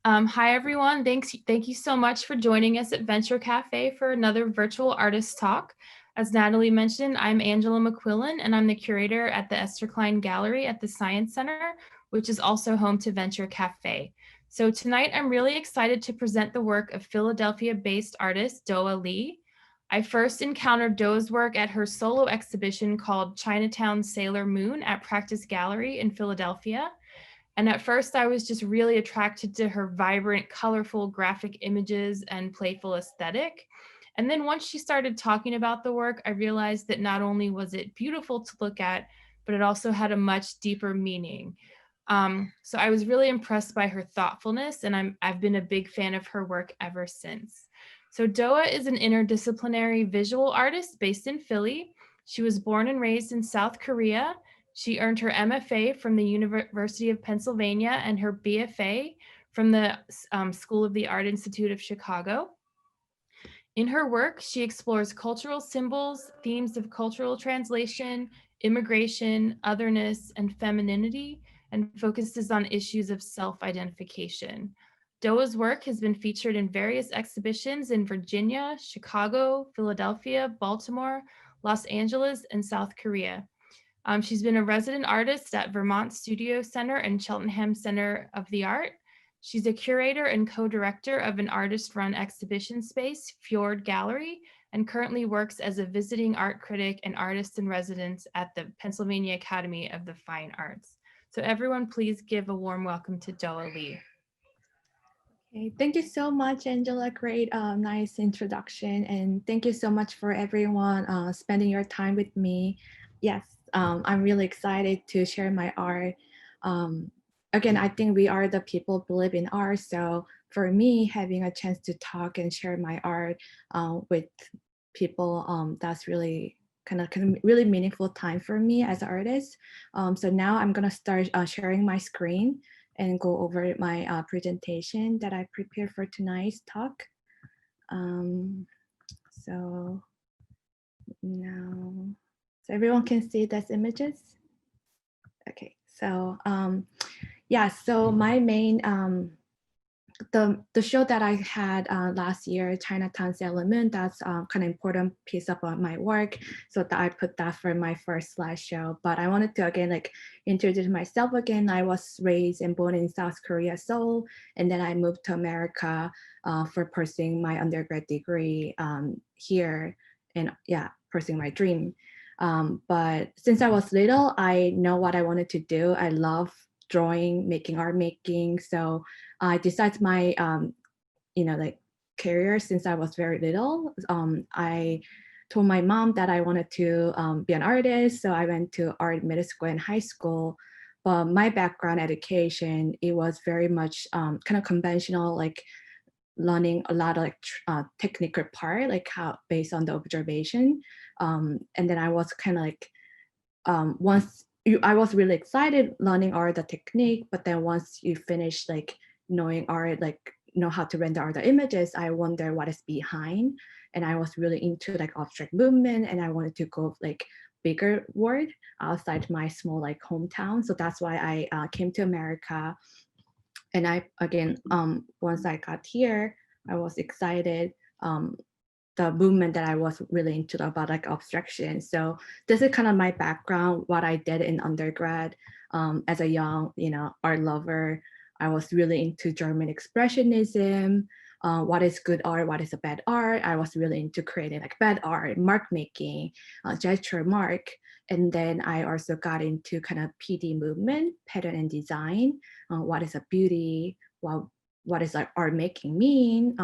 Hi, everyone. Thank you so much for joining us at Venture Cafe for another virtual artist talk. As Natalie mentioned, I'm Angela McQuillan, and I'm the curator at the Esther Klein Gallery at the Science Center, which is also home to Venture Cafe. So tonight, I'm really excited to present the work of Philadelphia-based artist Doah Lee. I first encountered Doah's work at her solo exhibition called Chinatown Sailor Moon at Practice Gallery in Philadelphia. And at first I was just really attracted to her vibrant, colorful graphic images and playful aesthetic. And then once she started talking about the work, I realized that not only was it beautiful to look at, but it also had a much deeper meaning. So I was really impressed by her thoughtfulness, and I've been a big fan of her work ever since. So Doah is an interdisciplinary visual artist based in Philly. She was born and raised in South Korea. She earned her MFA from the University of Pennsylvania and her BFA from the School of the Art Institute of Chicago. In her work, she explores cultural symbols, themes of cultural translation, immigration, otherness, and femininity, and focuses on issues of self-identification. Doah's work has been featured in various exhibitions in Virginia, Chicago, Philadelphia, Baltimore, Los Angeles, and South Korea. She's been a resident artist at Vermont Studio Center and Cheltenham Center of the Art. She's a curator and co-director of an artist-run exhibition space, FJORD Gallery, and currently works as a visiting art critic and artist in residence at the Pennsylvania Academy of the Fine Arts. So everyone, please give a warm welcome to Doah Lee. Okay, thank you so much, Angela. Great, nice introduction. And thank you so much for everyone spending your time with me. Yes, I'm really excited to share my art. Again, I think we are the people who believe in art. So for me, having a chance to talk and share my art with people, that's really kind of really meaningful time for me as an artist. So now I'm gonna start sharing my screen and go over my presentation that I prepared for tonight's talk. So now, so everyone can see these images? Okay, so yeah, so my main, the show that I had last year, Chinatown Sailor Moon, that's kind of important piece of my work. So that I put that for my first slideshow. But I wanted to again like introduce myself again. I was raised and born in South Korea, Seoul, and then I moved to America for pursuing my undergrad degree here, and yeah, pursuing my dream. But since I was little, I know what I wanted to do. I love drawing, making art making. So I decided my, like career since I was very little. I told my mom that I wanted to be an artist. So I went to art middle school and high school. But my background education, it was very much kind of conventional, like learning a lot of like technical part, like how based on the observation. And then I was kind of like, I was really excited learning art, the technique, but then once you finish like knowing art, like know how to render all the images, I wonder what is behind. And I was really into like abstract movement, and I wanted to go like bigger world outside my small like hometown. So that's why I came to America. And I again, once I got here, I was excited. The movement that I was really into about like abstraction. So this is kind of my background, what I did in undergrad as a young, art lover. I was really into German expressionism, what is good art, what is a bad art. I was really into creating like bad art, mark making, gesture mark. And then I also got into kind of PD movement, pattern and design. What is a beauty? What does like art making mean?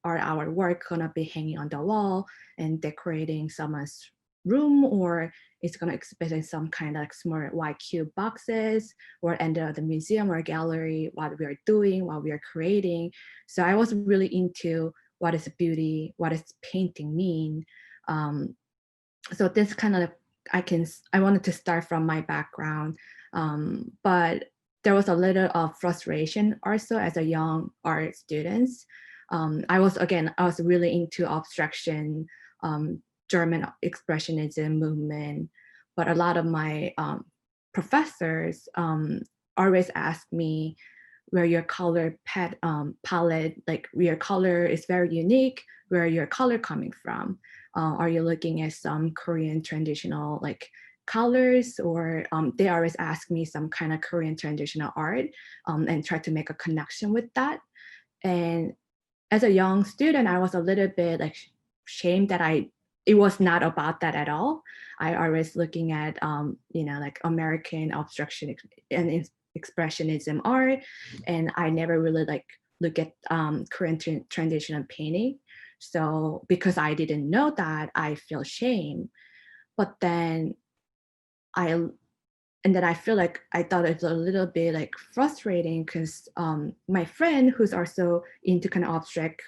Are our work gonna be hanging on the wall and decorating someone's room, or it's gonna exhibit in some kind of like small white cube boxes, or enter the museum or gallery, what we are doing, what we are creating. So I was really into what is beauty, what does painting mean. So this kind of I wanted to start from my background, but there was a little of frustration also as a young art student. I was really into abstraction, German expressionism movement, but a lot of my professors always asked me, where your color palette, like your color is very unique, where your color coming from. Are you looking at some Korean traditional like colors, or they always ask me some kind of Korean traditional art and try to make a connection with that. And as a young student, I was a little bit like shamed that it was not about that at all. I always looking at, like American abstraction and expressionism art, and I never really like look at Korean traditional painting. So because I didn't know that, I feel shame. But then I and then I feel like I thought it's a little bit like frustrating because my friend who's also into kind of abstract,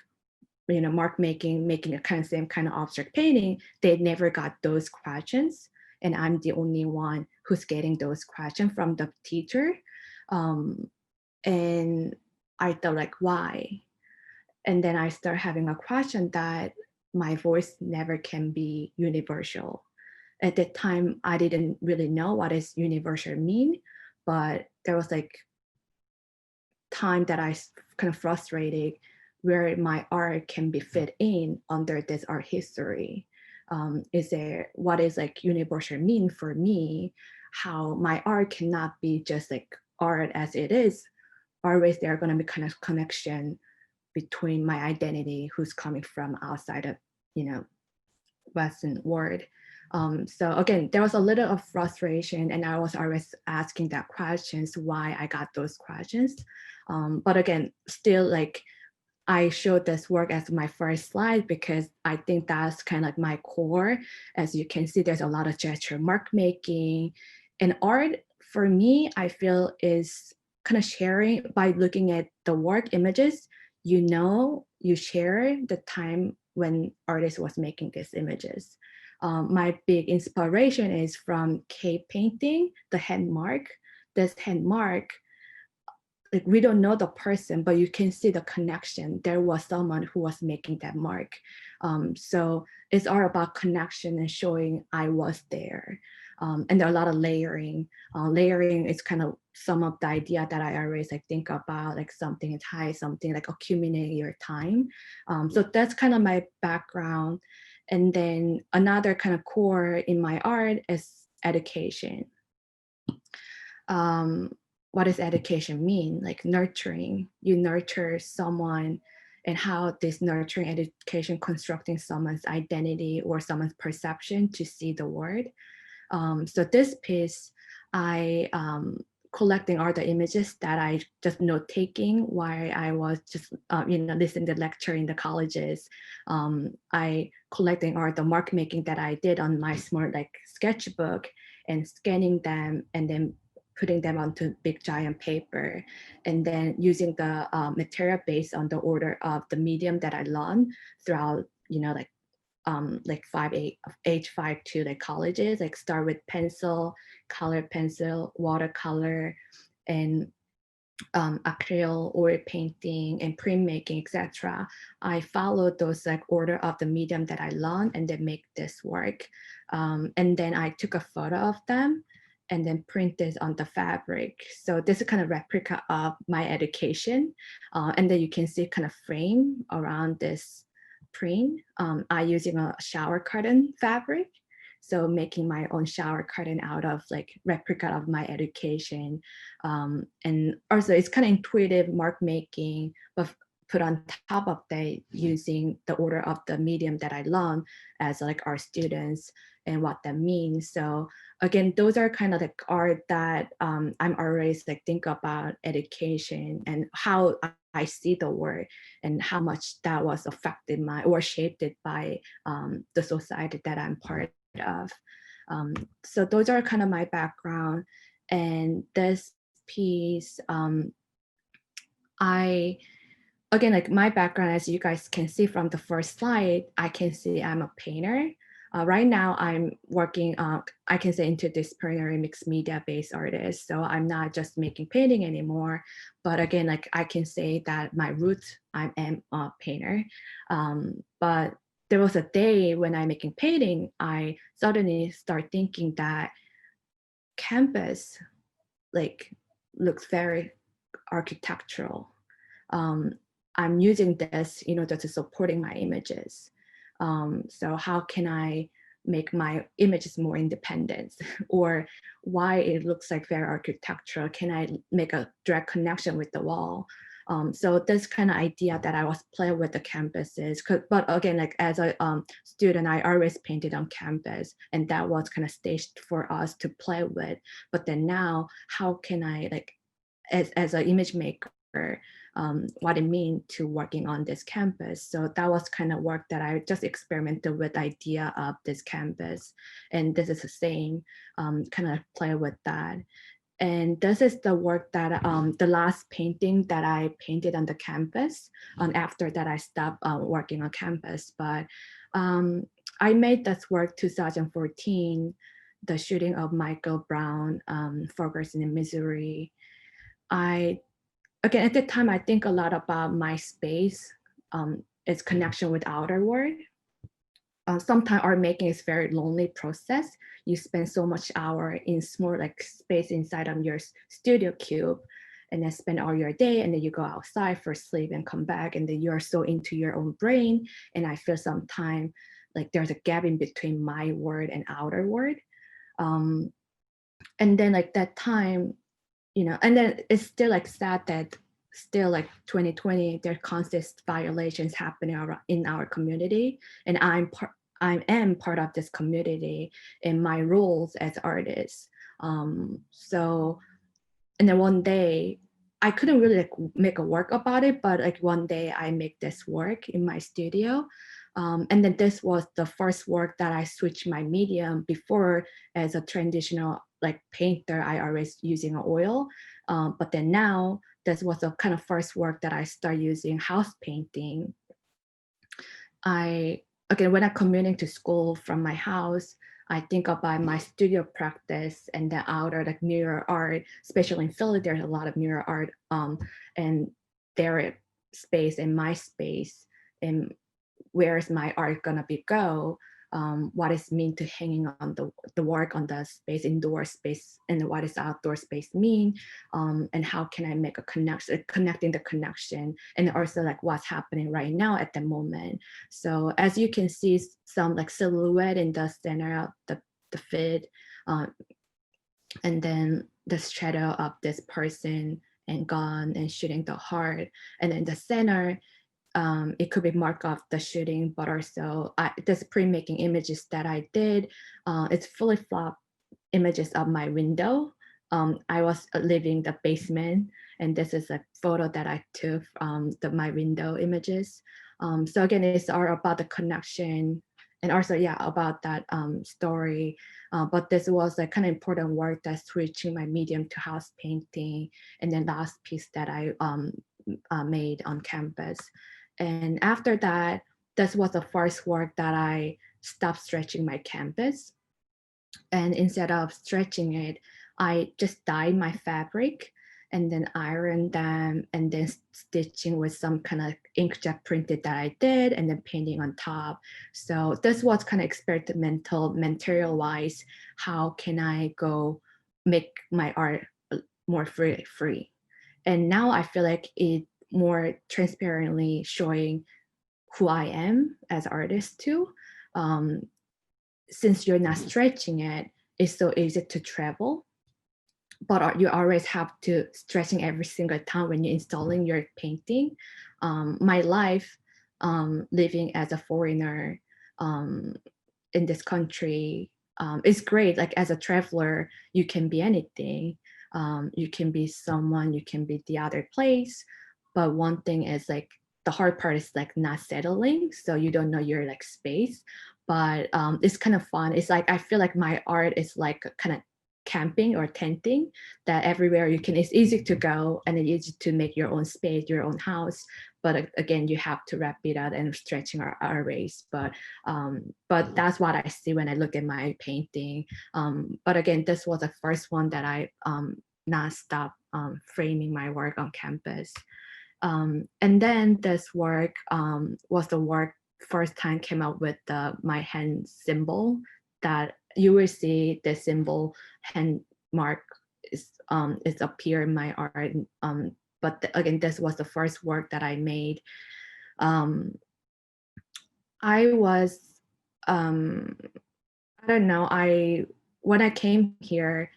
mark making a kind of same kind of abstract painting, they never got those questions. And I'm the only one who's getting those questions from the teacher. And I thought like, why? And then I start having a question that my voice never can be universal. At that time, I didn't really know what is universal mean, but there was like time that I kind of frustrated where my art can be fit in under this art history. Is there what is like universal mean for me? How my art cannot be just like art as it is. Always there are going to be kind of connection between my identity, who's coming from outside of Western world. So again, there was a little of frustration, and I was always asking that questions why I got those questions. But again, still like I showed this work as my first slide because I think that's kind of like my core. As you can see, there's a lot of gesture mark making, and art for me, I feel is kind of sharing by looking at the work images. You share the time when artist was making these images. My big inspiration is from cave painting, the hand mark. This hand mark, like we don't know the person, but you can see the connection. There was someone who was making that mark. So it's all about connection and showing I was there. And there are a lot of layering. Layering is kind of some of the idea that I always like think about, like something is high, something like accumulating your time. So that's kind of my background. And then another kind of core in my art is education. What does education mean? Like nurturing, you nurture someone, and how this nurturing education constructing someone's identity or someone's perception to see the world. So this piece, I collecting all the images that I just note taking while I was just listening to lecture in the colleges. I collecting all the mark making that I did on my smart like sketchbook and scanning them and then putting them onto big giant paper, and then using the material based on the order of the medium that I learned throughout, like age 5 to like colleges, like start with pencil, colored pencil, watercolor, and acrylic, oil painting, and printmaking, etc. I followed those like order of the medium that I learned and then make this work. And then I took a photo of them and then print this on the fabric. So this is kind of replica of my education. And then you can see kind of frame around this print. I using a shower curtain fabric. So making my own shower curtain out of like replica of my education. And also it's kind of intuitive mark making, but put on top of that using the order of the medium that I learned as like our students and what that means. So again, those are kind of like art that I'm always like think about education and how I see the world and how much that was affected or shaped it by the society that I'm part of. So those are kind of my background. And this piece, again, like my background, as you guys can see from the first slide, I can see I'm a painter. Right now I'm working, I can say interdisciplinary mixed media based artist. So I'm not just making painting anymore, but again, like I can say that my roots, I am a painter. But there was a day when I'm making painting, I suddenly start thinking that canvas like looks very architectural. I'm using this in order to supporting my images. So how can I make my images more independent? Or why it looks like very architectural? Can I make a direct connection with the wall? So this kind of idea that I was playing with the campuses, but again, like as a student, I always painted on campus, and that was kind of staged for us to play with. But then now, how can I, like, as an image maker, what it means to working on this campus? So that was kind of work that I just experimented with the idea of this campus, and this is the same, kind of play with that. And this is the work that, the last painting that I painted on the campus. After that, I stopped working on campus. But I made this work 2014, the shooting of Michael Brown, Ferguson in Missouri. Again, at the time, I think a lot about my space, its connection with outer world. Sometimes art making is very lonely process. You spend so much hour in small like space inside of your studio cube, and then spend all your day, and then you go outside for sleep and come back, and then you're so into your own brain. And I feel sometimes like there's a gap in between my world and outer world. And then like that time, and then it's still like sad that still like 2020, there are constant violations happening in our community. And I am part of this community in my roles as artist. So, and then one day, I couldn't really like make a work about it, but like one day I make this work in my studio. And then this was the first work that I switched my medium. Before, as a traditional like painter, I always using oil. But then now, this was the kind of first work that I start using house painting. Again, when I'm commuting to school from my house, I think about my studio practice and the outer like mirror art, especially in Philly, there's a lot of mirror art, and their space and my space, and where is my art gonna go? What is mean to hanging on the work on the space, indoor space, and what does outdoor space mean? And how can I make a connection, connecting the connection, and also like what's happening right now at the moment. So as you can see, some like silhouette in the center of the feed, and then the shadow of this person and gun and shooting the heart, and then the center, it could be mark of the shooting, but also this printmaking images that I did, it's fully flop images of my window. I was living the basement, and this is a photo that I took from my window images. So again, it's all about the connection, and also, yeah, about that story. But this was a kind of important work that's switching my medium to house painting, and then last piece that I made on campus. And after that, this was the first work that I stopped stretching my canvas. And instead of stretching it, I just dyed my fabric and then ironed them, and then stitching with some kind of inkjet printed that I did, and then painting on top. So this was kind of experimental material wise. How can I go make my art more free? And now I feel like it more transparently showing who I am as artist too. Since you're not stretching it, it's so easy to travel, but you always have to stretching every single time when you're installing your painting. My life, living as a foreigner in this country, is great. Like as a traveler, you can be anything. You can be someone, you can be the other place. But one thing is like, the hard part is like not settling. So you don't know your like space, but it's kind of fun. It's like, I feel like my art is like kind of camping or tenting, that everywhere you can, it's easy to go and it's easy to make your own space, your own house. But again, you have to wrap it out and stretching our ways. But that's what I see when I look at my painting. But again, this was the first one that I not stop framing my work on campus. And then this work was the work first time came out with my hand symbol, that you will see the symbol hand mark is appear in my art. but again, this was the first work that I made. I was, I don't know, when I came here,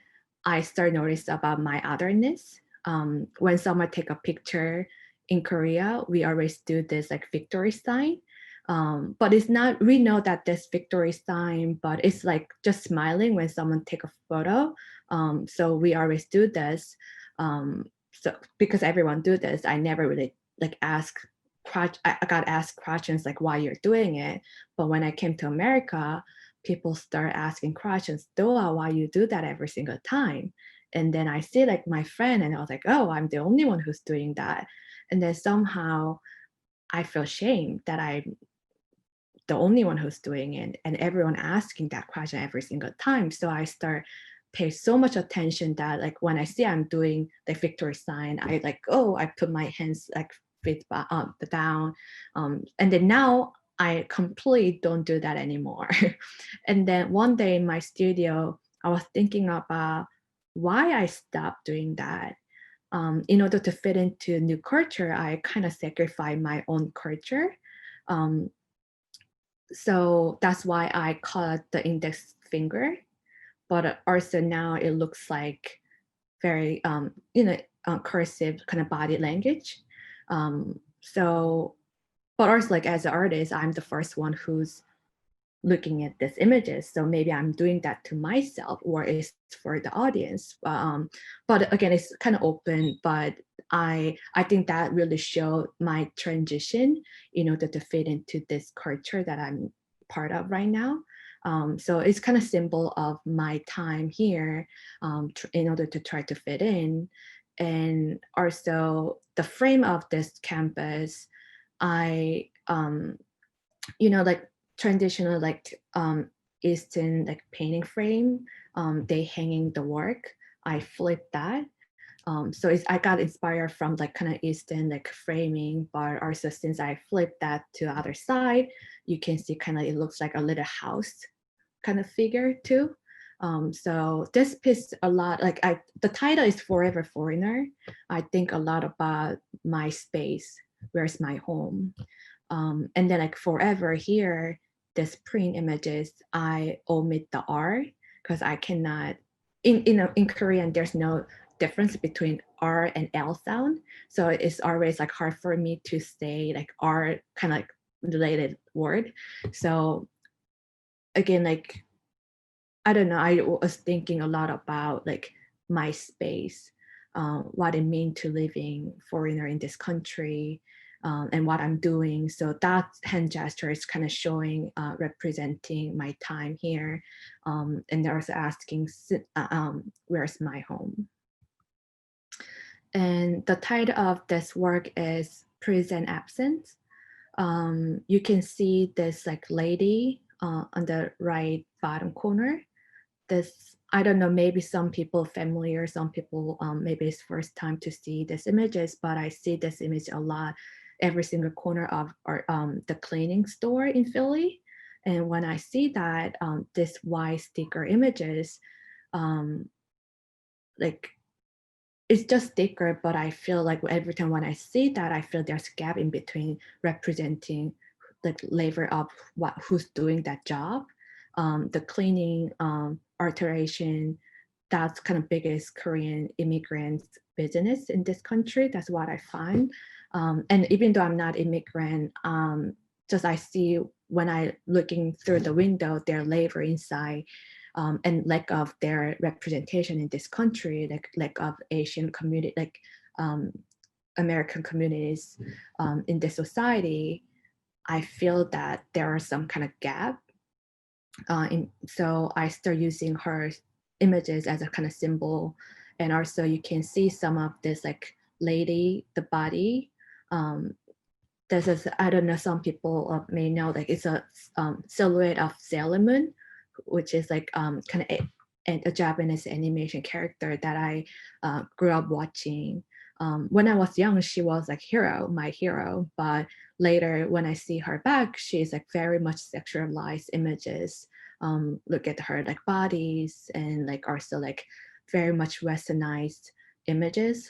I started noticing about my otherness. When someone take a picture in Korea, we always do this like victory sign. But it's not, we know that this victory sign, but it's like just smiling when someone take a photo. So we always do this. So because everyone do this, I never really like I got asked questions like why you're doing it. But when I came to America, people start asking questions, Doah, why you do that every single time? And then I see like my friend and I was like, oh, I'm the only one who's doing that. And then somehow I feel shame that I'm the only one who's doing it and everyone asking that question every single time. So I start pay so much attention that like when I see I'm doing the victory sign, I like, oh, I put my hands like feet down. And then now I completely don't do that anymore. And then one day in my studio, I was thinking about why I stopped doing that. In order to fit into new culture, I kind of sacrifice my own culture. Um, so that's why I call it the index finger. But also now it looks like very, cursive kind of body language. So, but also like as an artist, I'm the first one who's looking at these images. So maybe I'm doing that to myself or it's for the audience. But again, it's kind of open, but I think that really showed my transition in order to fit into this culture that I'm part of right now. So it's kind of symbol of my time here in order to try to fit in. And also the frame of this campus, I, like traditional like Eastern like painting frame, they hanging the work. I flipped that. So I got inspired from like kind of Eastern like framing, but also since I flipped that to the other side, you can see kind of it looks like a little house kind of figure too. So this piece a lot like the title is Forever Foreigner. I think a lot about my space. Where's my home? And then like forever here, this print images, I omit the R because I cannot, in Korean, there's no difference between R and L sound. So it's always like hard for me to say like R kind of like related word. So again, like, I don't know, I was thinking a lot about like my space, what it means to living foreigner in this country, and what I'm doing. So that hand gesture is kind of showing, representing my time here. And they're also asking, where's my home? And the title of this work is Present Absence. You can see this like lady on the right bottom corner. This, I don't know, maybe some people familiar, some people maybe it's first time to see these images, but I see this image a lot every single corner of the cleaning store in Philly. And when I see that, this white sticker images, like it's just sticker, but I feel like every time when I see that, I feel there's a gap in between representing like labor of who's doing that job. The cleaning, alteration, that's kind of biggest Korean immigrants business in this country. That's what I find. And even though I'm not immigrant, just I see when I looking through the window, their labor inside, and lack of their representation in this country, like lack of Asian community, like American communities in the society, I feel that there are some kind of gap. So I start using her images as a kind of symbol. And also you can see some of this like lady, the body. This is, I don't know, some people may know, like it's a silhouette of Sailor Moon, which is like kind of a Japanese animation character that I grew up watching. When I was young, she was like my hero, but later when I see her back, she's like very much sexualized images. Look at her like bodies and like also like very much westernized images.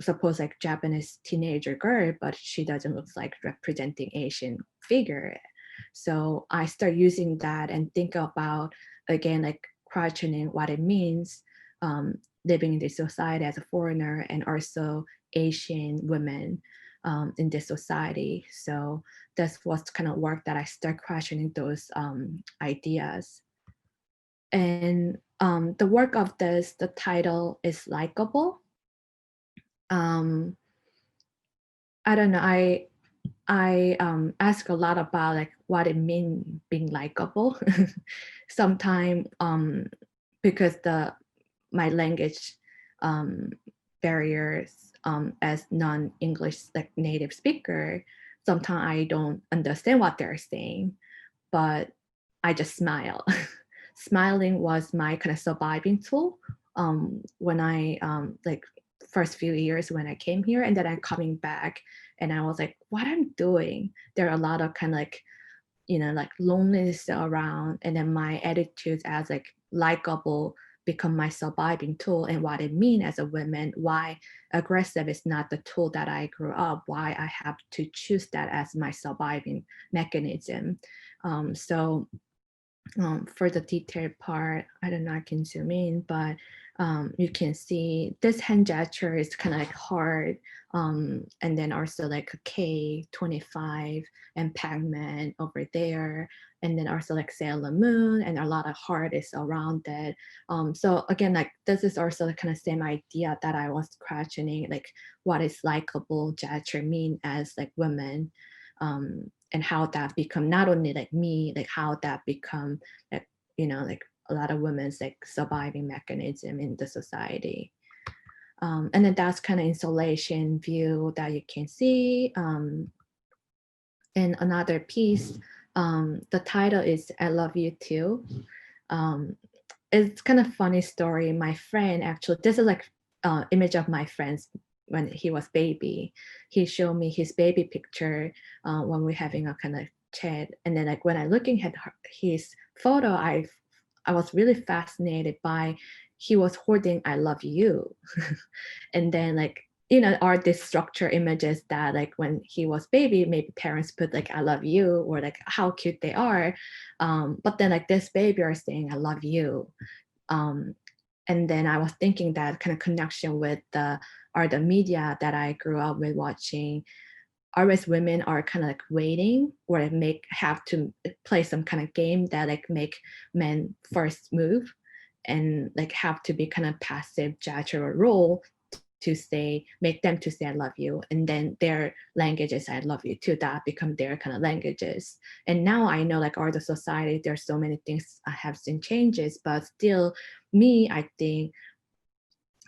suppose like Japanese teenager girl, but she doesn't look like representing Asian figure. So I start using that and think about, again, like questioning what it means living in this society as a foreigner and also Asian women in this society. So that's what's kind of work that I start questioning those ideas. And the work of this, the title is Likeable. I don't know, I ask a lot about like what it means being likable. Sometimes because my language barriers as non-English like native speaker, sometimes I don't understand what they're saying, but I just smile. Smiling was my kind of surviving tool when I like first few years when I came here, and then I'm coming back and I was like, what I'm doing? There are a lot of kind of like, like loneliness around, and then my attitudes as like likable become my surviving tool, and what it means as a woman, why aggressive is not the tool that I grew up, why I have to choose that as my surviving mechanism. So for the detailed part, I don't know, I can zoom in, but you can see this hand gesture is kind of like hard. And then also like a K25 and Pac-Man over there. And then also like Sailor Moon, and a lot of heart is around it. So again, like this is also the kind of same idea that I was questioning, like what is likable gesture mean as like women. And how that become not only like me, like how that become like, like a lot of women's like surviving mechanism in the society. And then that's kind of installation view that you can see. And another piece, the title is I Love You Too. It's kind of funny story. My friend actually, this is like image of my friend's when he was baby. He showed me his baby picture when we're having a kind of chat. And then like when I looking at his photo, I was really fascinated by he was holding I love you. And then like, are these structure images that like when he was baby, maybe parents put like I love you or like how cute they are. But then like this baby are saying I love you. And then I was thinking that kind of connection with the media that I grew up with watching. Always women are kind of like waiting or have to play some kind of game that like make men first move and like have to be kind of passive judge or role to make them to say I love you, and then their languages I love you too, that become their kind of languages. And now I know like all the society, there's so many things I have seen changes, but still me, I think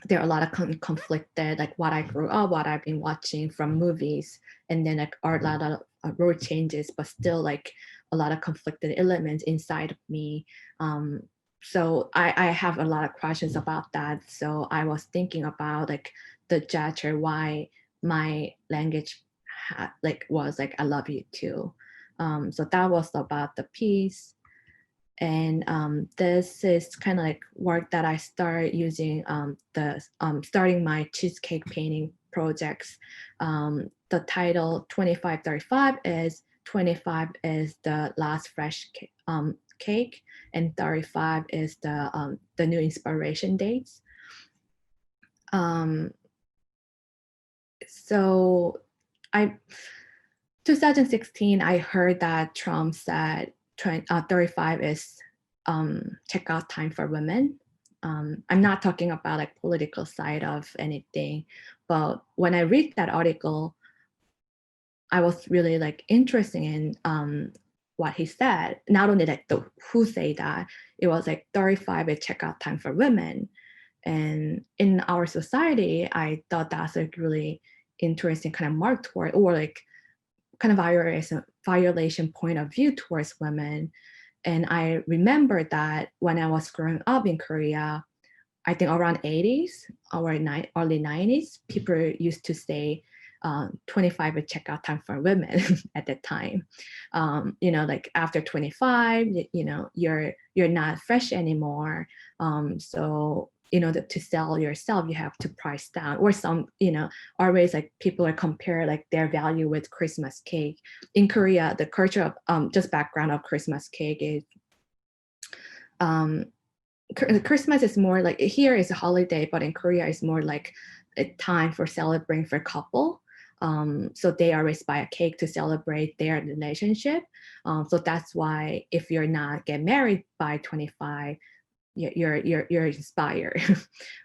there are a lot of conflicted, like what I grew up, what I've been watching from movies, and then like are a lot of role changes, but still like a lot of conflicted elements inside of me. So I have a lot of questions about that. So I was thinking about like the gesture, why my language was like I love you too. So that was about the piece. And this is kind of like work that I started using starting my cheesecake painting projects. The title 2535 is 25 is the last fresh cake, and 35 is the new inspiration dates. So 2016, I heard that Trump said 35 is checkout time for women. I'm not talking about like political side of anything, but when I read that article, I was really like interested in what he said. Not only like the who say that, it was like 35 is checkout time for women. And in our society, I thought that's a really interesting kind of mark toward, or like kind of violation point of view towards women. And I remember that when I was growing up in Korea, I think around 80s or early 90s, people used to say 25 is checkout time for women at that time. Like after 25, you're not fresh anymore. So in order to sell yourself, you have to price down, or some, always like people are compare like their value with Christmas cake. In Korea, the culture of just background of Christmas cake is Christmas is more like, here is a holiday, but in Korea it's more like a time for celebrating for couple. So they always buy a cake to celebrate their relationship. So that's why if you're not get married by 25, you're inspired.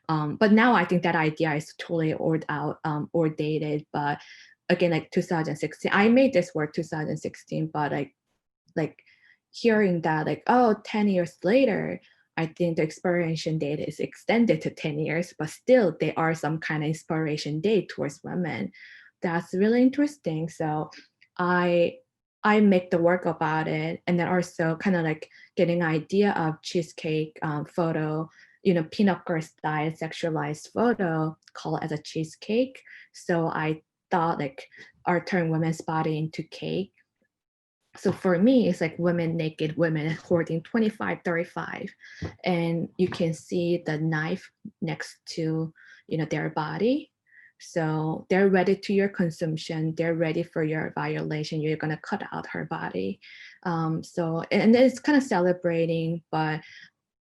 But now I think that idea is totally outdated. But again, like 2016, I made this work 2016, but like hearing that, like, oh, 10 years later, I think the expiration date is extended to 10 years, but still there are some kind of expiration date towards women. That's really interesting. So I make the work about it, and then also kind of like getting an idea of cheesecake photo, pinup girl style sexualized photo called as a cheesecake. So I thought like or turn women's body into cake. So for me, it's like women, naked women holding 25, 35. And you can see the knife next to, their body. So they're ready to your consumption. They're ready for your violation. You're gonna cut out her body. And it's kind of celebrating, but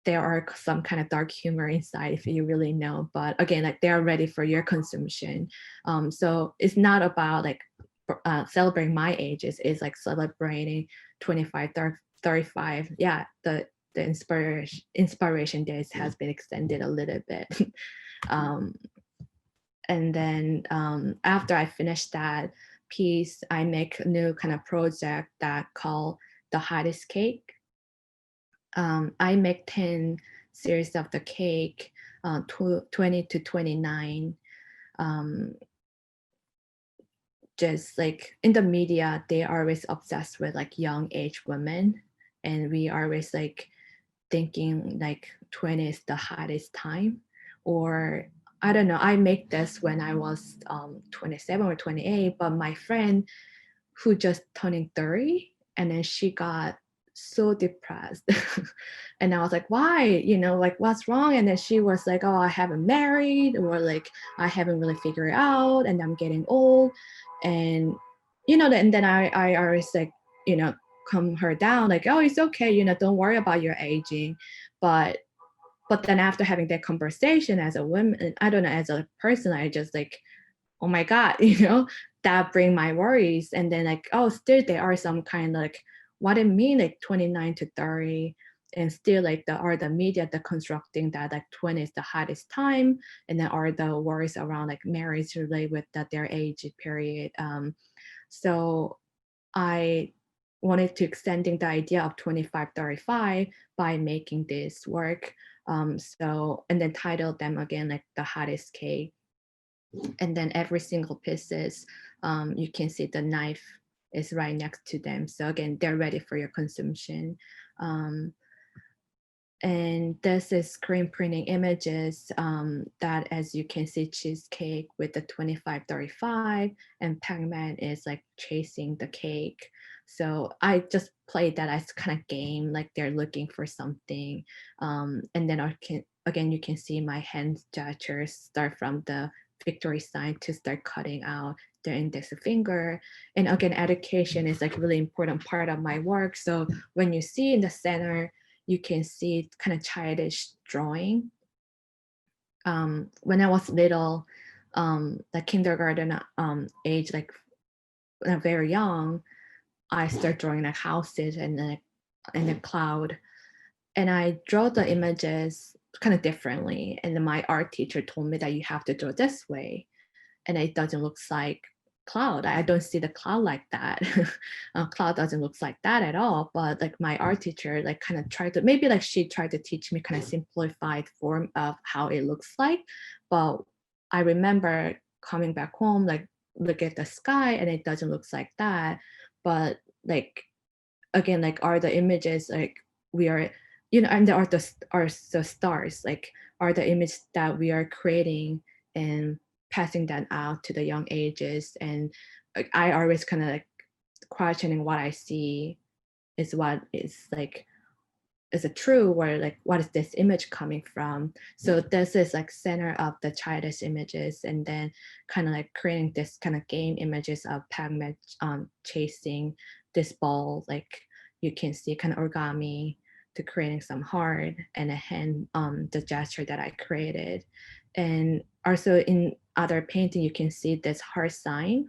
there are some kind of dark humor inside if you really know. But again, like they're ready for your consumption. So it's not about like celebrating my ages, is like celebrating 25, 35. Yeah, the inspiration days has been extended a little bit. And then after I finished that piece, I make a new kind of project that called the hottest cake. I make 10 series of the cake, 20 to 29. Just like in the media, they are always obsessed with like young age women, and we are always like thinking like 20 is the hottest time. Or I don't know, I make this when I was 27 or 28, but my friend who just turning 30, and then she got so depressed. And I was like, why, like what's wrong? And then she was like, oh, I haven't married, or like I haven't really figured it out, and I'm getting old. And and then I always like, calm her down, like, oh, it's okay, don't worry about your aging. But then after having that conversation as a woman, I don't know, as a person, I just like, oh my God, that bring my worries. And then like, oh, still there are some kind of like, what it mean like 29 to 30, and still like the media, the constructing that like 20 is the hottest time, and then are the worries around like marriage related with their age period. So I wanted to extending the idea of 25, 35 by making this work. And then titled them again like the hottest cake. And then every single pieces, you can see the knife is right next to them. So again, they're ready for your consumption. And this is screen printing images that, as you can see, cheesecake with the 25, 35, and Pac-Man is like chasing the cake. So I just played that as kind of game, like they're looking for something. And then again, you can see my hand gestures start from the victory sign to start cutting out the index finger. And again, education is like really important part of my work. So when you see in the center, you can see kind of childish drawing. When I was little, the kindergarten age, like when I'm very young, I start drawing like houses and a cloud. And I draw the images kind of differently. And then my art teacher told me that you have to draw this way. And it doesn't look like cloud. I don't see the cloud like that. Cloud doesn't look like that at all. But like my art teacher like kind of tried to, maybe like she tried to teach me kind of simplified form of how it looks like. But I remember coming back home, like look at the sky, and it doesn't look like that. But like again, like are the images like we are, and there are the stars, like are the image that we are creating and passing that out to the young ages. And like, I always kind of like questioning what I see is what is like is it true, or like what is this image coming from? So this is like center of the childish images, and then kind of like creating this kind of game images of Pac-Man chasing this ball, like you can see kind of origami, to creating some heart, and a hand, the gesture that I created. And also in other painting, you can see this heart sign.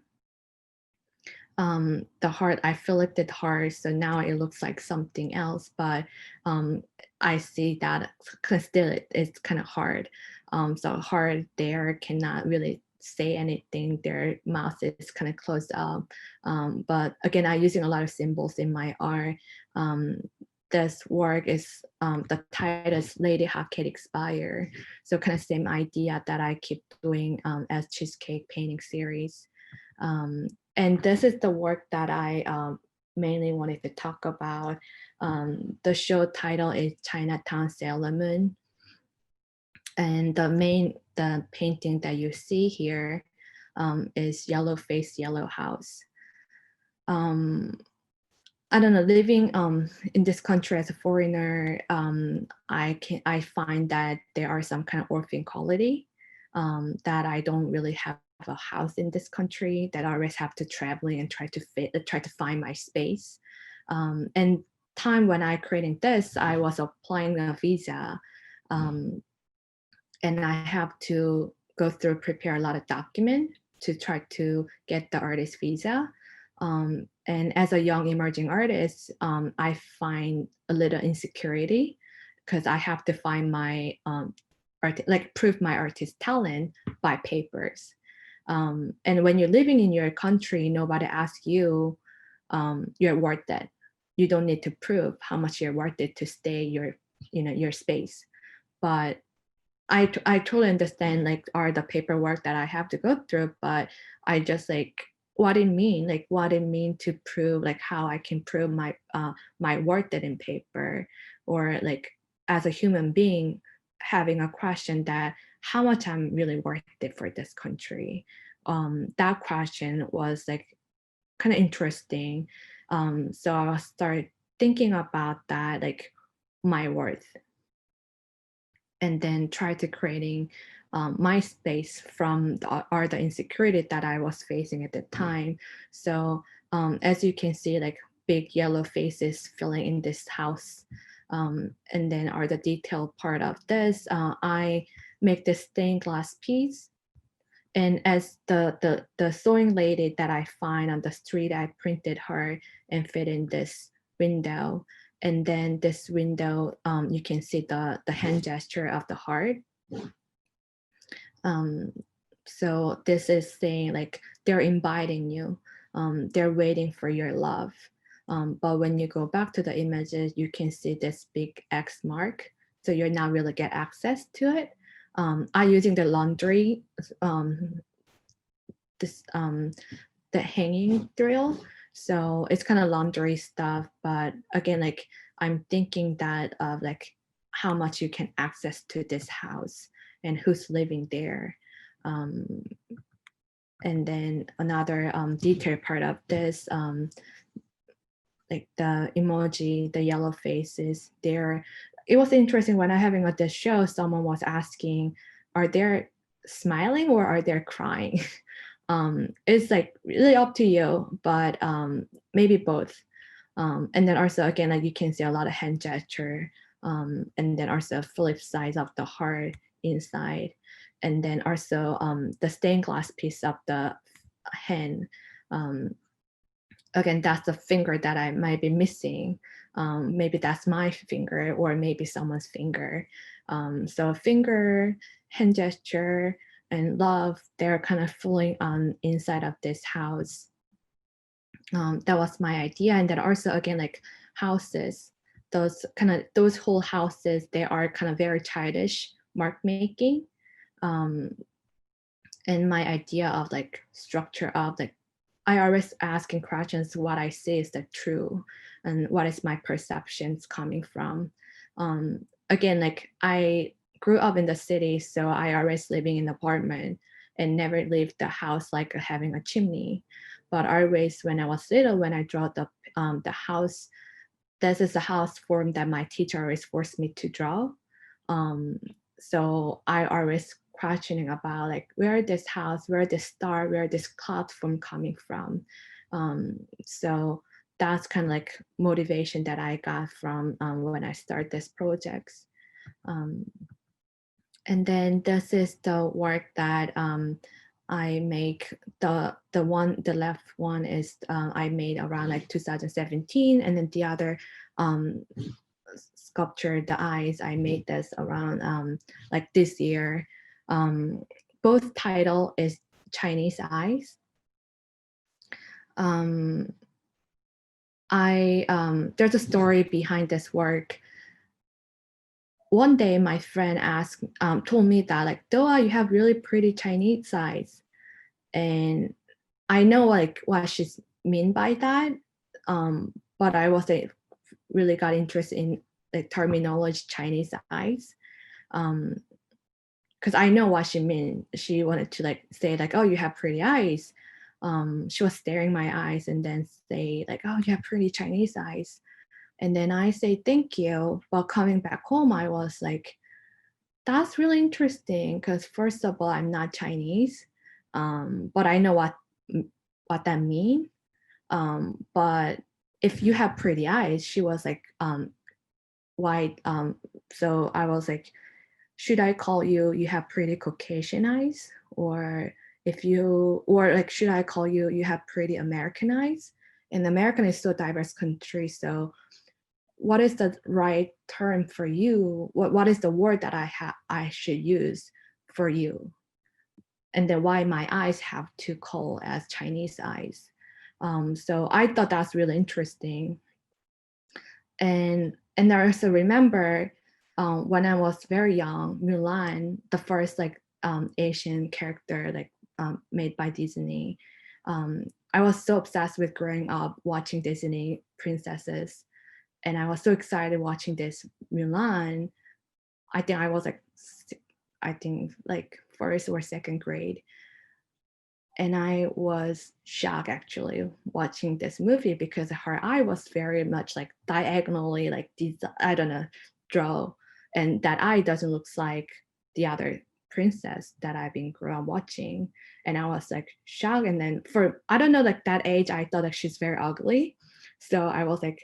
The heart, I flipped heart, so now it looks like something else, but I see that still it's kind of hard. So heart there cannot really say anything, their mouth is kind of closed up. But again, I'm using a lot of symbols in my art. This work is, the title is Lady Hotcake Expire. So kind of same idea that I keep doing as Cheesecake painting series. And this is the work that I mainly wanted to talk about. The show title is Chinatown Sailor Moon. And the painting that you see here is Yellow Face, Yellow House. I don't know, living in this country as a foreigner, I find that there are some kind of orphan quality, that I don't really have a house in this country, that I always have to traveling and try to find my space. And time when I creating this, I was applying a visa, and I have to go through, prepare a lot of document to try to get the artist visa. And as a young emerging artist, I find a little insecurity because I have to find my prove my artist talent by papers. And when you're living in your country, nobody asks you, you're worth it. You don't need to prove how much you're worth it to stay your space. But I totally understand like are the paperwork that I have to go through, but I just like what it mean to prove, like how I can prove my my worth in paper, or like as a human being having a question that how much I'm really worth it for this country. That question was like kind of interesting. So I started thinking about that, like my worth, and then try to creating my space from the insecurity that I was facing at the time. So as you can see, like big yellow faces filling in this house. And then are the detailed part of this. I make this stained glass piece. And as the sewing lady that I find on the street, I printed her and fit in this window. And then this window, you can see the hand gesture of the heart. So this is saying like they're inviting you, they're waiting for your love. But when you go back to the images, you can see this big X mark. So you're not really get access to it. I'm using the laundry, the hanging drill. So it's kind of laundry stuff, but again, like I'm thinking that of like how much you can access to this house and who's living there. And then another detailed part of this, like the emoji, the yellow faces there. It was interesting when I having at this show, someone was asking, are they smiling or are they crying? It's like really up to you, but maybe both. And then also again, like you can see a lot of hand gesture, and then also flip sides of the heart inside, and then also the stained glass piece of the hand. Again, that's the finger that I might be missing. Maybe that's my finger or maybe someone's finger. So finger, hand gesture, and love, they're kind of flowing on inside of this house. That was my idea. And then also again, like houses, those whole houses, they are kind of very childish mark making. And my idea of like structure of like, I always ask in questions what I see is the true and what is my perceptions coming from. Again, like I grew up in the city, so I always living in an apartment and never leave the house like having a chimney. But always when I was little, when I draw the house, this is a house form that my teacher always forced me to draw. So I always questioning about like where this house, where this star, where this cloud form coming from. So that's kind of like motivation that I got from when I start this projects. And then this is the work that I make. The left one is I made around like 2017, and then the other sculpture, the eyes, I made this around like this year. Both title is Chinese eyes. There's a story behind this work. One day my friend told me that like, Doah, you have really pretty Chinese eyes. And I know like what she's mean by that. But I wasn't really got interested in like terminology Chinese eyes. Because I know what she meant. She wanted to like say like, oh, you have pretty eyes. She was staring my eyes and then say like, oh, you have pretty Chinese eyes. And then I say, thank you. While coming back home, I was like, that's really interesting because first of all, I'm not Chinese, but I know what that means. But if you have pretty eyes, she was like, white. So I was like, should I call you have pretty Caucasian eyes? Or should I call you have pretty American eyes? And American is so diverse country. So what is the right term for you? What is the word that I should use for you? And then why my eyes have to call as Chinese eyes? So I thought that's really interesting. And I also remember when I was very young, Mulan, the first like Asian character like made by Disney. I was so obsessed with growing up watching Disney princesses. And I was so excited watching this Mulan. I think I was like first or second grade. And I was shocked actually watching this movie because her eye was very much like diagonally like I don't know, draw. And that eye doesn't look like the other princess that I've been growing up watching. And I was like shocked. And then I don't know, like that age, I thought like she's very ugly. So I was like,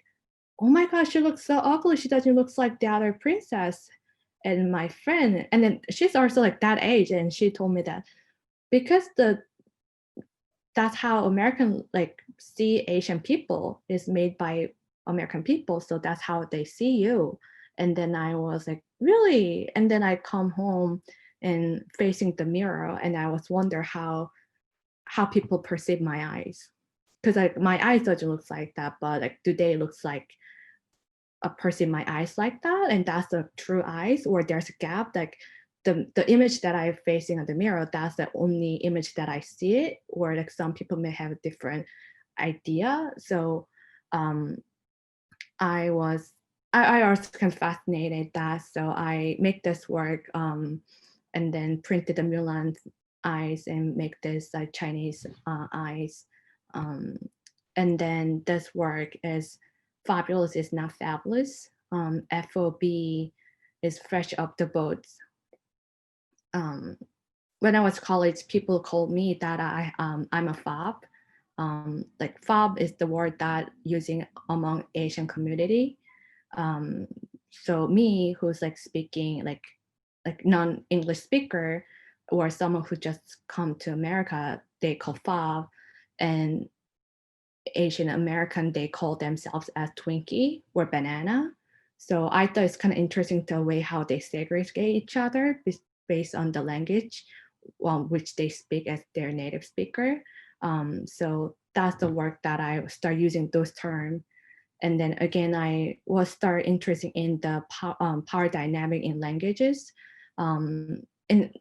oh my gosh, she looks so ugly. She doesn't look like the other princess. And my friend, and then she's also like that age, and she told me that because that's how American like see Asian people is made by American people. So that's how they see you. And then I was like, really? And then I come home and facing the mirror, and I was wonder how people perceive my eyes. Because like my eyes doesn't look like that, but like do they looks like a person my eyes like that, and that's the true eyes, or there's a gap like the image that I'm facing on the mirror, that's the only image that I see it, or like some people may have a different idea. So I also kind of fascinated that, so I make this work and then printed the Mulan eyes and make this Chinese eyes, and then this work is fabulous is not fabulous. FOB is fresh off the boats. When I was college, people called me that I'm a fob. Like fob is the word that using among Asian community. So me, who's like speaking like non-English speaker, or someone who just come to America, they call fob, and Asian American, they call themselves as Twinkie or banana. So I thought it's kind of interesting the way how they segregate each other based on the language which they speak as their native speaker. So that's the work that I start using those terms. And then again, I was start interested in the power dynamic in languages. And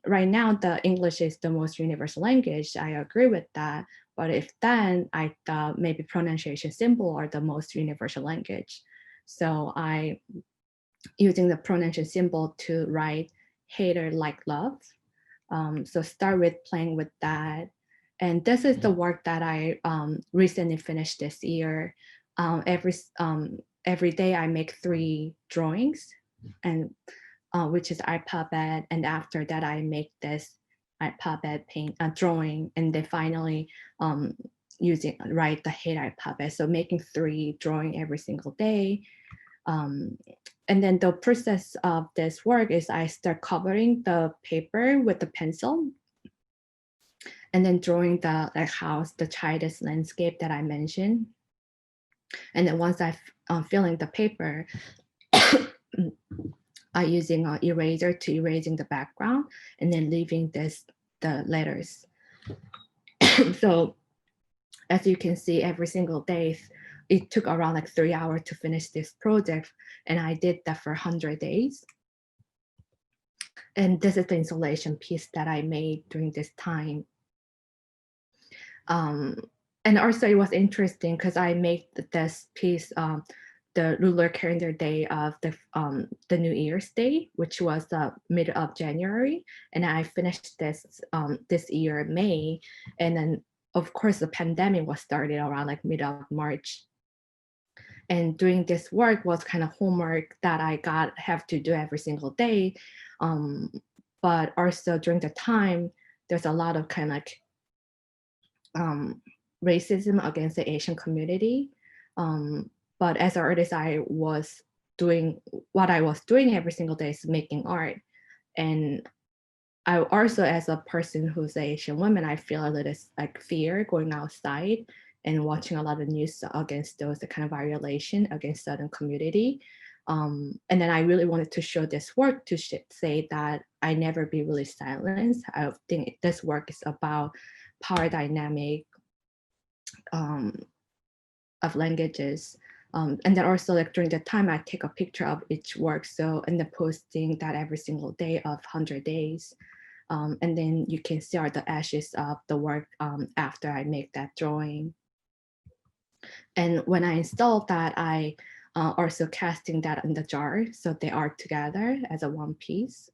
right now, the English is the most universal language. I agree with that. But if then I thought maybe pronunciation symbol are the most universal language. So I using the pronunciation symbol to write hater like love. So start with playing with that. And this is the work that I recently finished this year. every day I make 3 drawings, and which is art puppet, and after that I make this art puppet drawing, and then finally write the head art puppet. So making 3 drawing every single day. And then the process of this work is I start covering the paper with the pencil, and then drawing the house, the child's landscape that I mentioned. And then once I'm filling the paper, I using an eraser to erasing the background, and then leaving the letters. So as you can see, every single day, it took around like 3 hours to finish this project. And I did that for 100 days. And this is the installation piece that I made during this time. And also it was interesting because I made this piece the lunar calendar day of the New Year's Day, which was the middle of January. And I finished this year, May. And then of course the pandemic was started around like middle of March. And doing this work was kind of homework that I have to do every single day. But also during the time, there's a lot of kind of like racism against the Asian community. But as an artist, I was doing what I was doing every single day is making art. And I also, as a person who's an Asian woman, I feel a little like fear going outside and watching a lot of news against those kind of violation against certain community. And then I really wanted to show this work to say that I never be really silenced. I think this work is about power dynamic of languages. And then also like during the time I take a picture of each work. So and then posting that every single day of 100 days. And then you can see all the ashes of the work after I make that drawing. And when I installed that, I also casting that in the jar. So they are together as a one piece.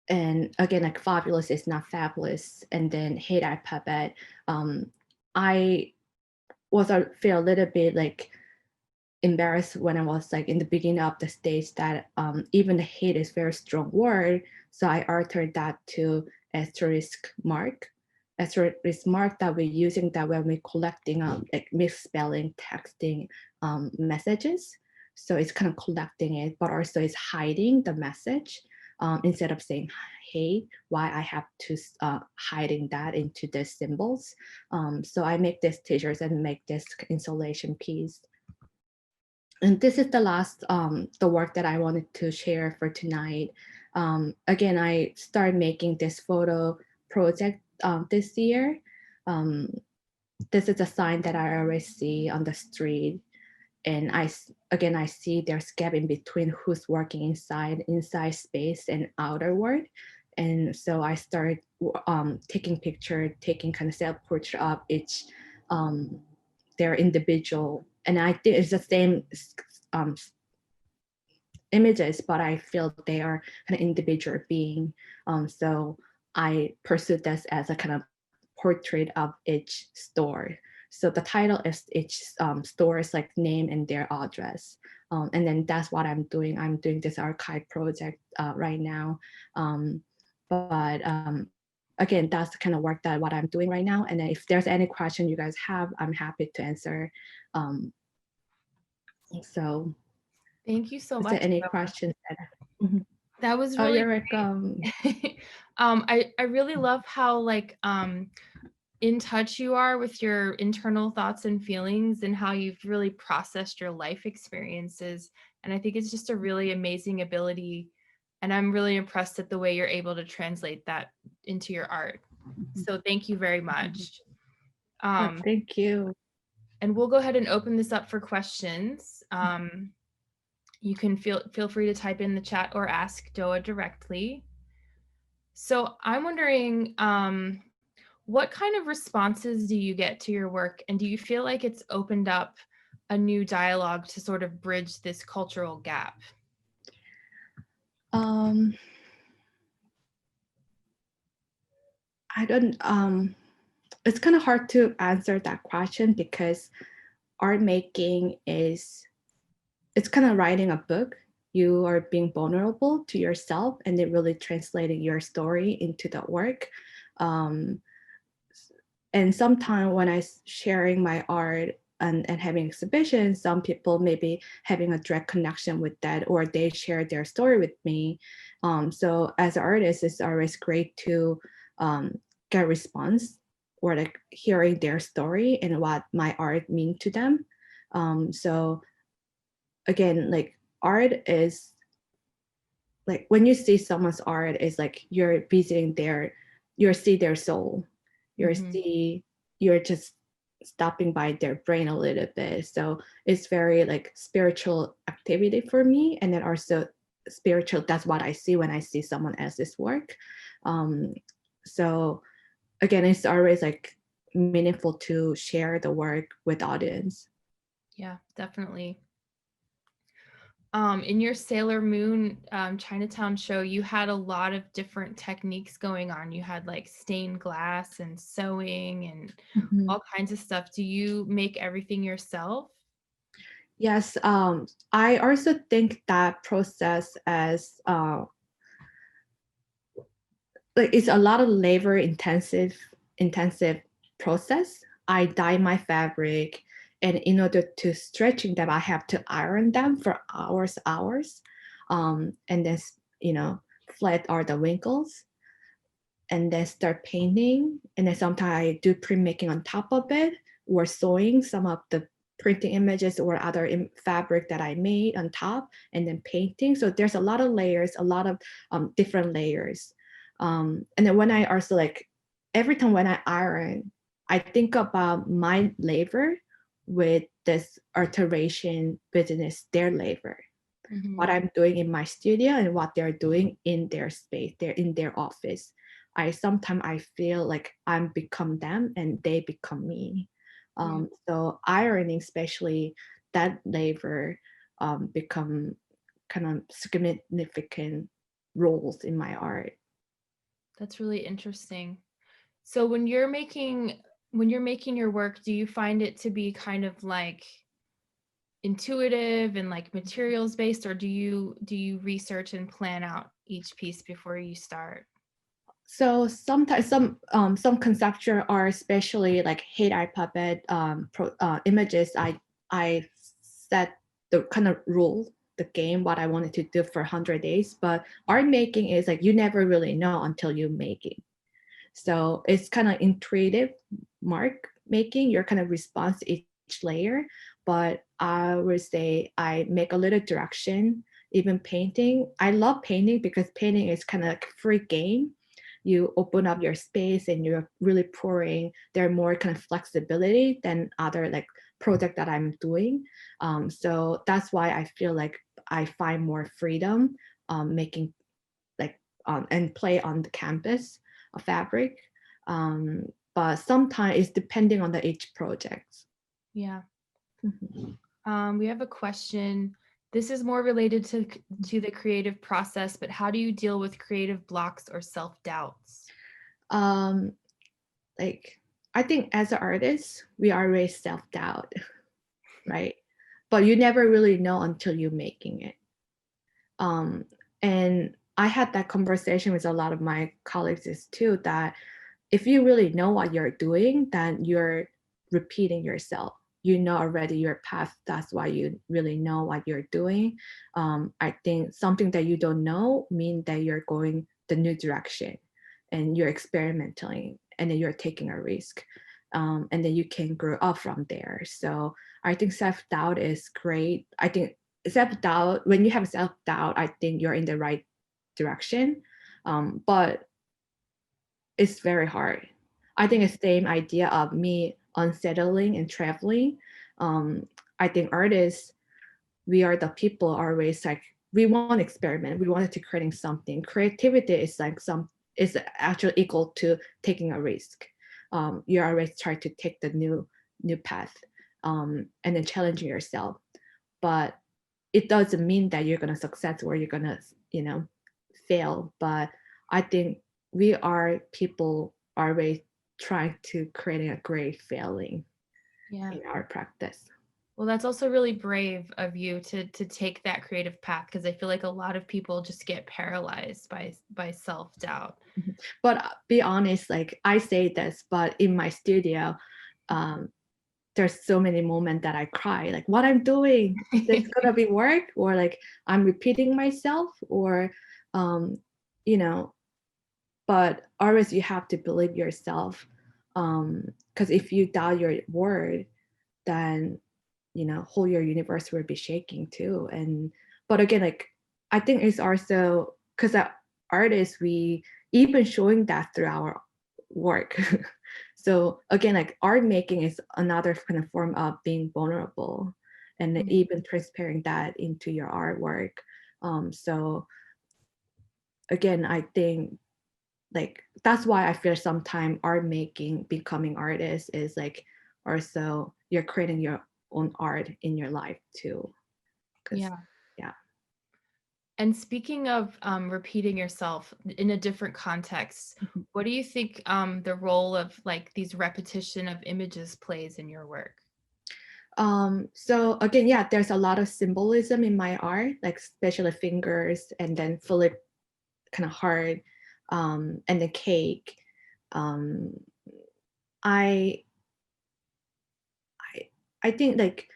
And again, like fabulous is not fabulous. And then hate I puppet. I feel a little bit like embarrassed when I was like in the beginning of the stage that even the hate is very strong word. So I altered that to asterisk mark. Asterisk mark that we're using that when we're collecting like misspelling, texting messages. So it's kind of collecting it, but also it's hiding the message instead of saying hey, why I have to hiding that into the symbols. So I make this t-shirts and make this installation piece. And this is the last, the work that I wanted to share for tonight. Again, I started making this photo project this year. This is a sign that I always see on the street. And I see there's gap in between who's working inside space and outer world. And so I started taking picture, taking kind of self-portrait of each, their individual. And I think it's the same images, but I feel they are kind of individual being. So I pursued this as a kind of portrait of each store. So the title is each store's like name and their address. And then that's what I'm doing. I'm doing this archive project right now. But again, that's the kind of work that what I'm doing right now. And then if there's any question you guys have, I'm happy to answer. So thank you so is much. there any questions? That was Oh, really you're welcome. I really love how like in touch you are with your internal thoughts and feelings and how you've really processed your life experiences. And I think it's just a really amazing ability. And I'm really impressed at the way you're able to translate that into your art. So thank you very much. Thank you. And we'll go ahead and open this up for questions. You can feel free to type in the chat or ask Doah directly. So I'm wondering, what kind of responses do you get to your work? And do you feel like it's opened up a new dialogue to sort of bridge this cultural gap? I don't, it's kind of hard to answer that question because art making is, it's kind of writing a book. You are being vulnerable to yourself and then really translating your story into the work. Um, and sometimes when I sharing my art and having exhibitions, some people maybe having a direct connection with that, or they share their story with me. So as an artist, it's always great to get a response or like hearing their story and what my art mean to them. So again, like art is like when you see someone's art, is like you're visiting their, you see their soul, you're Mhm. see, you're just stopping by their brain a little bit. So it's very like spiritual activity for me, and then also spiritual. That's what I see when I see someone else's work. Um, so again, it's always like meaningful to share the work with audience. Yeah, definitely. In your Sailor Moon Chinatown show, you had a lot of different techniques going on. You had like stained glass and sewing and Mhm. all kinds of stuff. Do you make everything yourself? Yes, I also think that process as like it's a lot of labor intensive process. I dye my fabric, and in order to stretching them, I have to iron them for hours, and then you know flat are the wrinkles, and then start painting, and then sometimes I do printmaking on top of it, or sewing some of the printing images or other fabric that I made on top, and then painting. So there's a lot of layers, a lot of different layers. And then when I also like, every time when I iron, I think about my labor with this alteration business, their labor, Hmm. what I'm doing in my studio and what they're doing in their space, they're in their office. Sometimes I feel like I'm become them and they become me. Yeah, So ironing, especially that labor, become kind of significant roles in my art. that's really interesting. So when you're making your work, do you find it to be kind of like intuitive and like materials based, or do you research and plan out each piece before you start? So sometimes some conceptual are especially like hate eye puppet images. I set the kind of rule the game what I wanted to do for 100 days. But art making is like you never really know until you make it. So it's kind of intuitive mark making. Your kind of response to each layer. But I would say I make a little direction. Even painting, I love painting because painting is kind of like a free game. You open up your space and you're really pouring. There are more kind of flexibility than other like project that I'm doing. So that's why I feel like I find more freedom making like and play on the campus of fabric. Um, but sometimes it's depending on the each project. Yeah. Mhm. We have a question. This is more related to the creative process, but how do you deal with creative blocks or self-doubts? Um, like I think as an artist, we are always self-doubt, right? But you never really know until you're making it. Um, and I had that conversation with a lot of my colleagues too, that if you really know what you're doing, then you're repeating yourself. You know already your path. That's why you really know what you're doing. I think something that you don't know means that you're going the new direction and you're experimenting and then you're taking a risk. And then you can grow up from there. So I think self-doubt is great. I think self-doubt, when you have self-doubt, I think you're in the right direction. But it's very hard. I think it's the same idea of me unsettling and traveling. Um, I think artists, we are the people always like we want to experiment. We wanted to creating something. Creativity is like is actually equal to taking a risk. You always try to take the new path and then challenging yourself. But it doesn't mean that you're gonna success or you're gonna fail. But I think we are people always trying to create a great failing Yeah. in our practice. Well, that's also really brave of you to take that creative path, because I feel like a lot of people just get paralyzed by self-doubt. Mhm. But be honest, like I say this, but in my studio, um, there's so many moments that I cry, like what I'm doing, is this gonna be work? Or like I'm repeating myself, or um, you know, but always you have to believe yourself. Because if you doubt your word, then whole your universe will be shaking too. And but again, like I think it's also because as artists, we even showing that through our work. So again, like art making is another kind of form of being vulnerable, and Mhm. even transferring that into your artwork. So again, I think like that's why I feel sometimes art making, becoming artist is like also you're creating your own art in your life too. Because Yeah. yeah. And speaking of repeating yourself in a different context, Mhm. what do you think the role of like these repetition of images plays in your work? So again, yeah, there's a lot of symbolism in my art, like especially fingers and then Philip kind of heart, and the cake. Um, I I I think like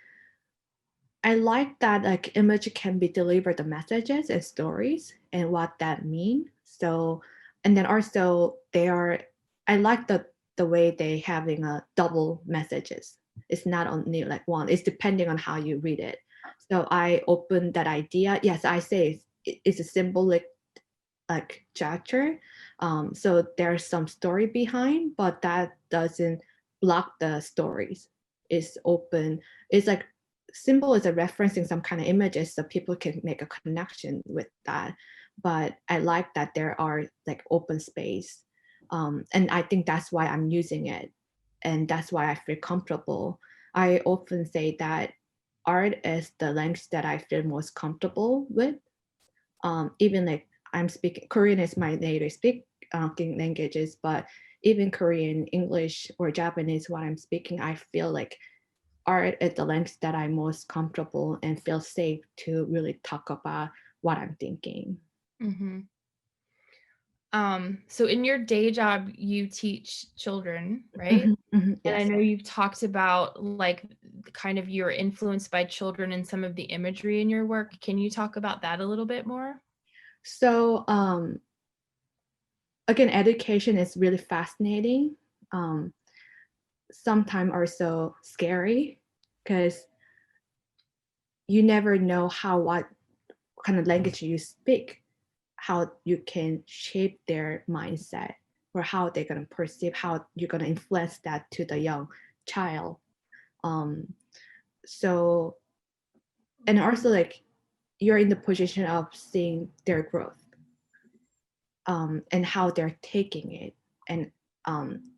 I like that like image can be delivered the messages and stories and what that mean. So and then also they are I like the way they having a double messages. It's not only like one. It's depending on how you read it. So I open that idea. Yes, I say it's a symbolic like gesture. So there's some story behind, but that doesn't block the stories. It's open. It's like symbol is a referencing some kind of images so people can make a connection with that. But I like that there are like open space. And I think that's why I'm using it. And that's why I feel comfortable. I often say that art is the language that I feel most comfortable with. Even like I'm speaking Korean is my native speaking languages, but even Korean, English, or Japanese, what I'm speaking, I feel like art is the language that I'm most comfortable and feel safe to really talk about what I'm thinking. Hmm. So in your day job, you teach children, right? Mhm, mhm, And I yes. know you've talked about like kind of you're influenced by children and some of the imagery in your work. Can you talk about that a little bit more? So again, education is really fascinating. Sometimes also scary because you never know how what kind of language you speak, how you can shape their mindset or how they're going to perceive, how you're going to influence that to the young child. Um, so, and also like you're in the position of seeing their growth, and how they're taking it, and um,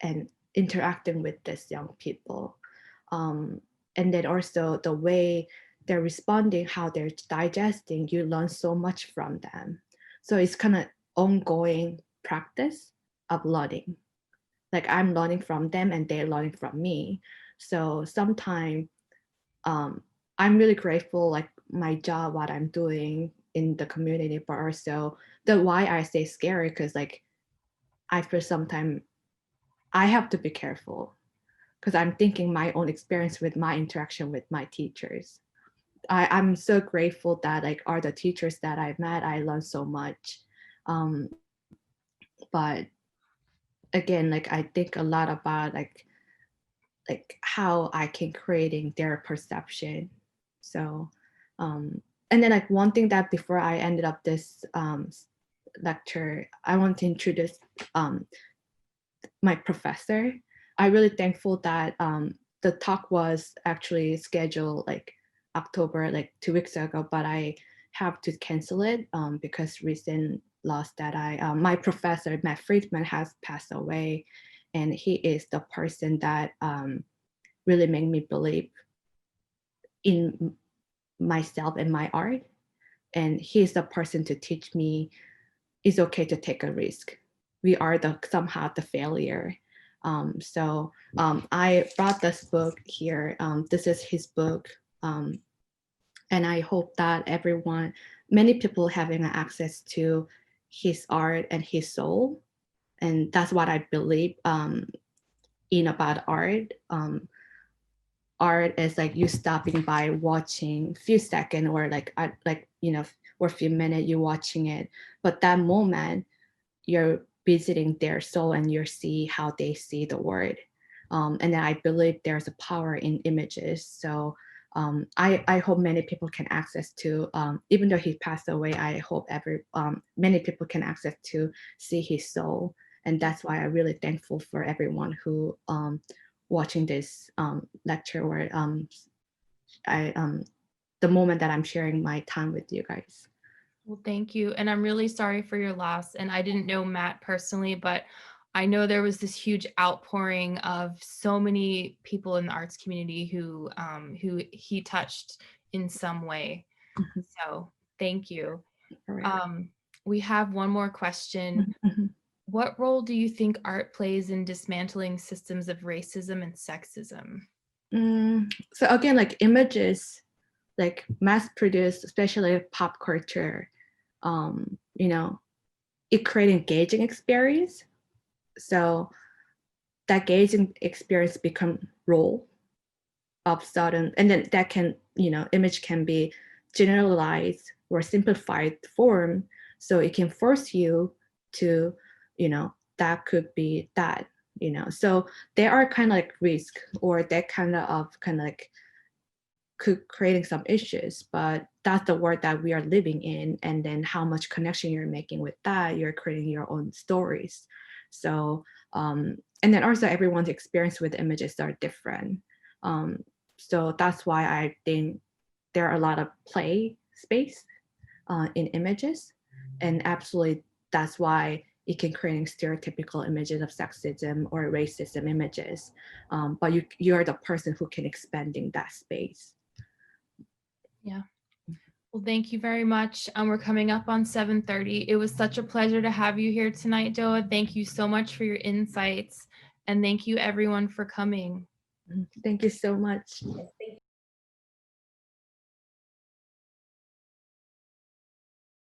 and interacting with these young people. Um, and then also the way they're responding, how they're digesting, you learn so much from them. So it's kind of ongoing practice of learning. Like I'm learning from them and they're learning from me. So sometimes um, I'm really grateful, like my job, what I'm doing in the community, but also the why I say scary, because like I feel sometimes I have to be careful because I'm thinking my own experience with my interaction with my teachers. I'm so grateful that like are the teachers that I met, I learned so much. Um, but again, like I think a lot about like how I can creating their perception. So and then like one thing that before I ended up this lecture, I want to introduce um, my professor. I really thankful that the talk was actually scheduled like October, like 2 weeks ago, but I have to cancel it because recent loss that my professor, Matt Friedman, has passed away. And he is the person that really made me believe in myself and my art. And he's the person to teach me it's okay to take a risk. We are the somehow the failure. I brought this book here. This is his book. And I hope that many people having access to his art and his soul. And that's what I believe in about art. Art is like you stopping by, watching a few seconds or or a few minutes, you watching it. But that moment, you're visiting their soul and you see how they see the world. And I believe there's a power in images. So I hope many people can access to, even though he passed away, I hope many people can access to see his soul. And that's why I'm really thankful for everyone who watching this lecture or the moment that I'm sharing my time with you guys. Well, thank you. And I'm really sorry for your loss. And I didn't know Matt personally, but I know there was this huge outpouring of so many people in the arts community who he touched in some way. Mhm. So thank you. All right. We have one more question. Mhm. What role do you think art plays in dismantling systems of racism and sexism? So again, like images, like mass produced, especially pop culture, it creates engaging experience. So that engaging experience become role of sudden, and then that can, image can be generalized or simplified form. So it can force you to, that could be that, So there are kind of like risk or that kind of like creating some issues, but that's the world that we are living in. And then how much connection you're making with that, you're creating your own stories. So, and then also everyone's experience with images are different. So that's why I think there are a lot of play space in images. And absolutely, that's why it can create stereotypical images of sexism or racism images. But you're the person who can expanding that space. Yeah. Well, thank you very much. We're coming up on 7:30. It was such a pleasure to have you here tonight, Doah. Thank you so much for your insights. And thank you everyone for coming. Thank you so much. Thank